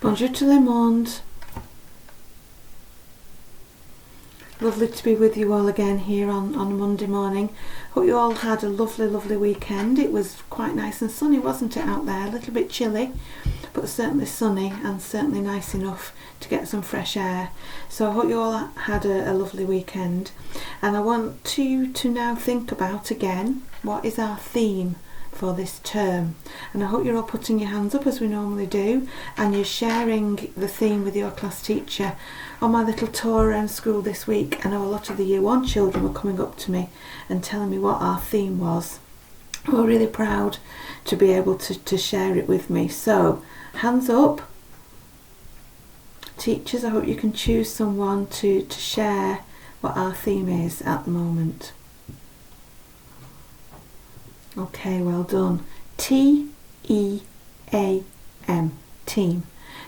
Bonjour tout le monde. Lovely to be with you all again here on Monday morning. Hope you all had a lovely weekend. It was quite nice and sunny, wasn't it, out there? A little bit chilly, but certainly sunny and certainly nice enough to get some fresh air. So I hope you all had a lovely weekend. And I want you to now think about again, what is our theme for this term? And I hope you're all putting your hands up as we normally do, and you're sharing the theme with your class teacher. On my little tour around school this week, I know a lot of the Year 1 children were coming up to me and telling me what our theme was. We're really proud to be able to share it with me. So, hands up. Teachers, I hope you can choose someone to share what our theme is at the moment. Okay, well done. T-E-A-M, team.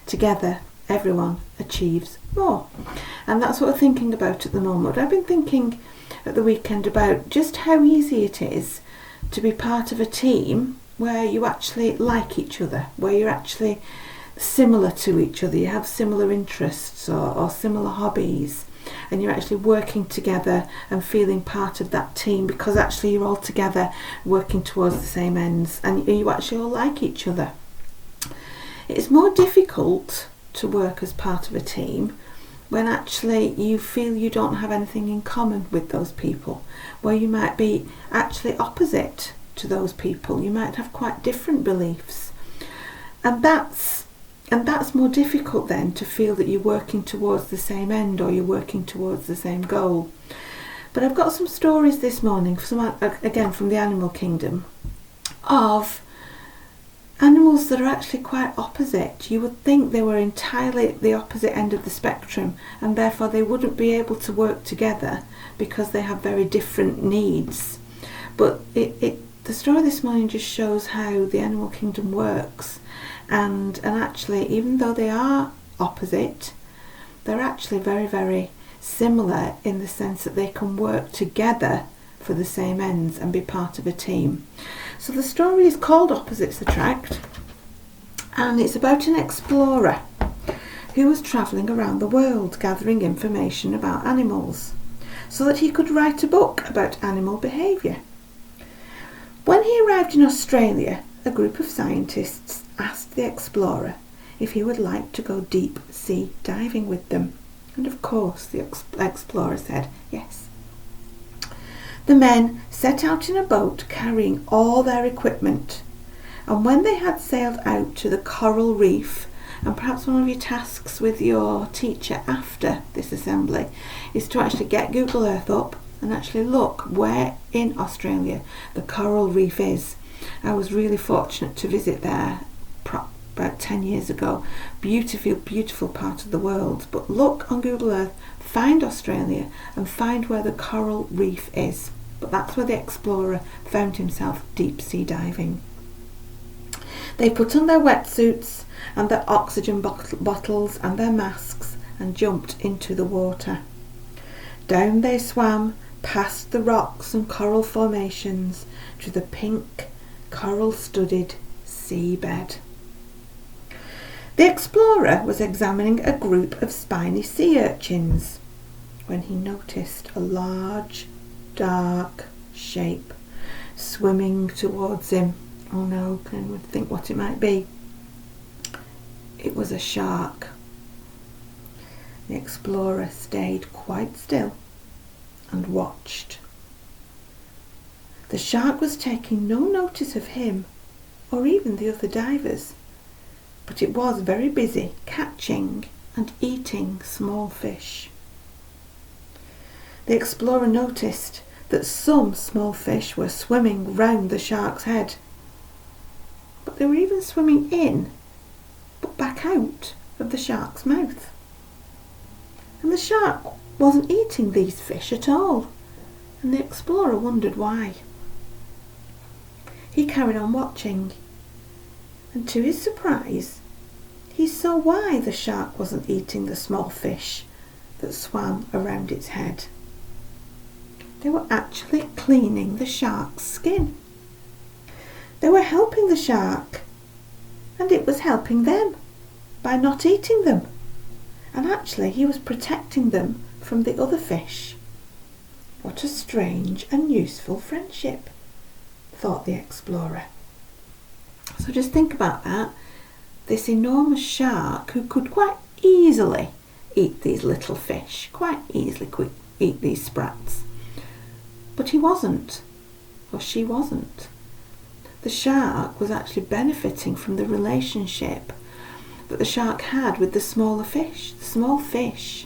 Together, everyone achieves more. And that's what we're thinking about at the moment. I've been thinking at the weekend about just how easy it is to be part of a team where you actually like each other, where you're actually similar to each other, you have similar interests or similar hobbies, and you're actually working together and feeling part of that team because actually you're all together working towards the same ends and you actually all like each other. It's more difficult to work as part of a team when actually you feel you don't have anything in common with those people, where you might be actually opposite to those people. You might have quite different beliefs, and that's more difficult then to feel that you're working towards the same end or you're working towards the same goal. But I've got some stories this morning, again from the animal kingdom, of animals that are actually quite opposite. You would think they were entirely at the opposite end of the spectrum and therefore they wouldn't be able to work together because they have very different needs. But the story this morning just shows how the animal kingdom works, and actually even though they are opposite, they're actually very similar in the sense that they can work together for the same ends and be part of a team. So the story is called Opposites Attract, and it's about an explorer who was travelling around the world gathering information about animals so that he could write a book about animal behaviour. When he arrived in Australia, a group of scientists asked the explorer if he would like to go deep sea diving with them, and of course the explorer said yes. The men set out in a boat carrying all their equipment, and when they had sailed out to the coral reef, and perhaps one of your tasks with your teacher after this assembly is to actually get Google Earth up and actually look where in Australia the coral reef is. I was really fortunate to visit there about 10 years ago. Beautiful part of the world. But look on Google Earth, find Australia and find where the coral reef is. But that's where the explorer found himself deep sea diving. They put on their wetsuits and their oxygen bottles and their masks and jumped into the water. Down they swam past the rocks and coral formations to the pink coral-studded seabed. The explorer was examining a group of spiny sea urchins when he noticed a large, dark shape swimming towards him. Oh no, can anyone think what it might be? It was a shark. The explorer stayed quite still and watched. The shark was taking no notice of him or even the other divers, but it was very busy catching and eating small fish. The explorer noticed that some small fish were swimming round the shark's head, but they were even swimming in but back out of the shark's mouth. And the shark wasn't eating these fish at all, and the explorer wondered why. He carried on watching, and to his surprise, he saw why the shark wasn't eating the small fish that swam around its head. They were actually cleaning the shark's skin. They were helping the shark, and it was helping them. by not eating them. And actually he was protecting them from the other fish. What a strange and useful friendship, thought the explorer. So just think about that. This enormous shark who could quite easily eat these little fish, quite easily could eat these sprats. But he wasn't, or she wasn't. The shark was actually benefiting from the relationship that the shark had with the smaller fish. The small fish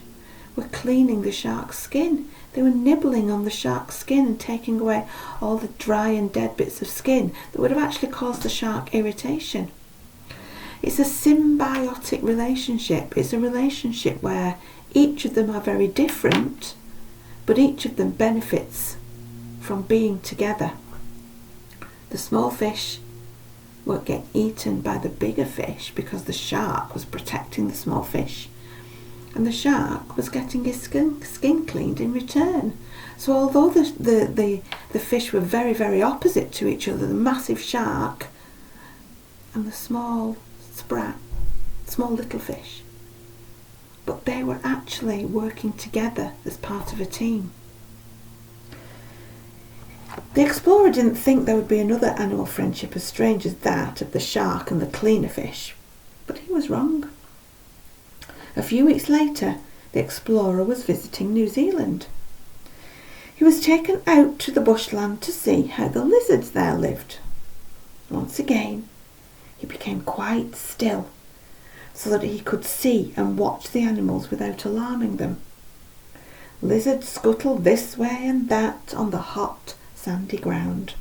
were cleaning the shark's skin. They were nibbling on the shark's skin and taking away all the dry and dead bits of skin that would have actually caused the shark irritation. It's a symbiotic relationship. It's a relationship where each of them are very different, but each of them benefits from being together. The small fish weren't getting eaten by the bigger fish because the shark was protecting the small fish, and the shark was getting his skin cleaned in return. So although the fish were very, very opposite to each other, the massive shark and the small sprat, small little fish, but they were actually working together as part of a team. The explorer didn't think there would be another animal friendship as strange as that of the shark and the cleaner fish, but he was wrong. A few weeks later, the explorer was visiting New Zealand. He was taken out to the bushland to see how the lizards there lived. Once again, he became quite still so that he could see and watch the animals without alarming them. Lizards scuttled this way and that on the hot, sandy ground.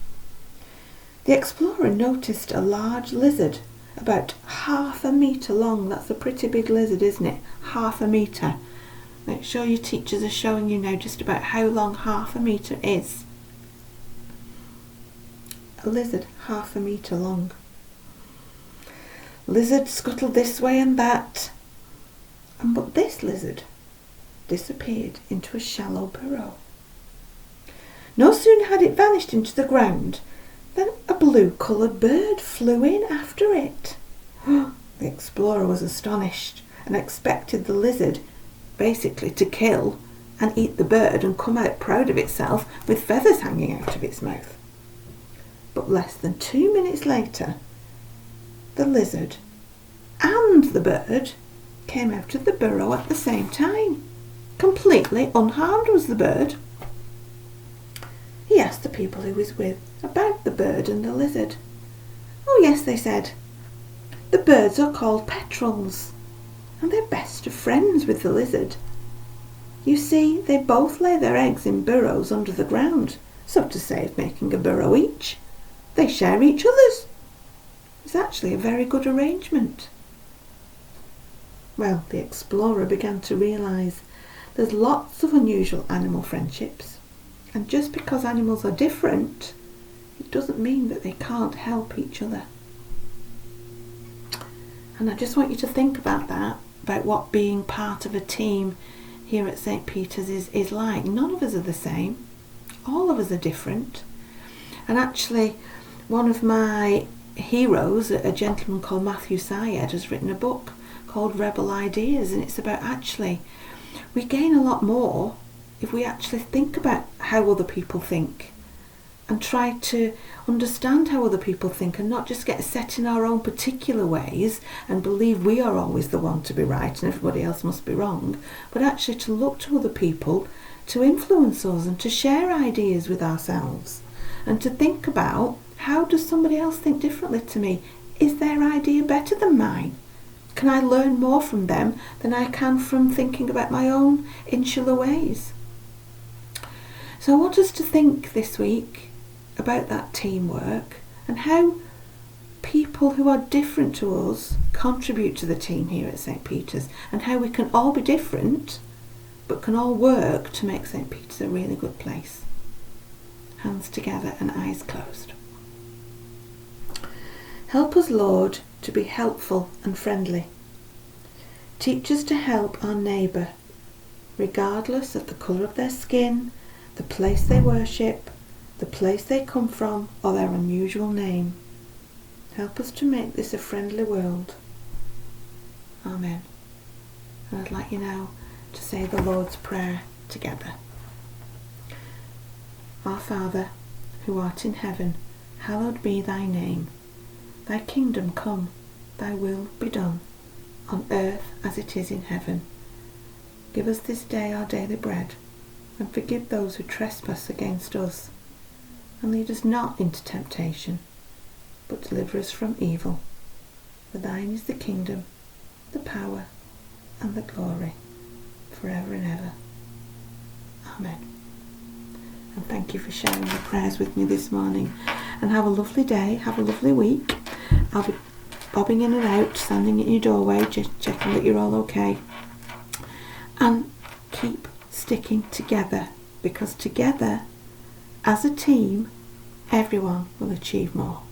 The explorer noticed a large lizard about 1/2 metre long. That's a pretty big lizard, isn't it? 1/2 metre. Make sure your teachers are showing you now just about how long 1/2 metre is. A lizard 1/2 metre long. Lizard scuttled this way and that, but this lizard disappeared into a shallow burrow. No sooner had it vanished into the ground than a blue-coloured bird flew in after it. The explorer was astonished and expected the lizard basically to kill and eat the bird and come out proud of itself with feathers hanging out of its mouth. But less than 2 minutes later, the lizard and the bird came out of the burrow at the same time. Completely unharmed was the bird. He asked the people he was with about the bird and the lizard. Oh yes, they said, the birds are called petrels, and they're best of friends with the lizard. You see, they both lay their eggs in burrows under the ground, so to save making a burrow each, they share each other's. It's actually a very good arrangement. Well, the explorer began to realise there's lots of unusual animal friendships, and just because animals are different, it doesn't mean that they can't help each other. And I just want you to think about that, about what being part of a team here at St. Peter's is like. None of us are the same. All of us are different. And actually, one of my heroes, a gentleman called Matthew Syed, has written a book called Rebel Ideas, and it's about actually we gain a lot more if we actually think about how other people think and try to understand how other people think, and not just get set in our own particular ways and believe we are always the one to be right and everybody else must be wrong, but actually to look to other people to influence us and to share ideas with ourselves and to think about, how does somebody else think differently to me? Is their idea better than mine? Can I learn more from them than I can from thinking about my own insular ways? So I want us to think this week about that teamwork and how people who are different to us contribute to the team here at St. Peter's, and how we can all be different but can all work to make St. Peter's a really good place. Hands together and eyes closed. Help us, Lord, to be helpful and friendly. Teach us to help our neighbour, regardless of the colour of their skin, the place they worship, the place they come from, or their unusual name. Help us to make this a friendly world. Amen. And I'd like you now to say the Lord's Prayer together. Our Father, who art in heaven, hallowed be thy name. Thy kingdom come, thy will be done, on earth as it is in heaven. Give us this day our daily bread, and forgive those who trespass against us. And lead us not into temptation, but deliver us from evil. For thine is the kingdom, the power, and the glory, forever and ever. Amen. And thank you for sharing your prayers with me this morning. And have a lovely day, have a lovely week. I'll be bobbing in and out, standing in your doorway, just checking that you're all okay. And keep sticking together, because together, as a team, everyone will achieve more.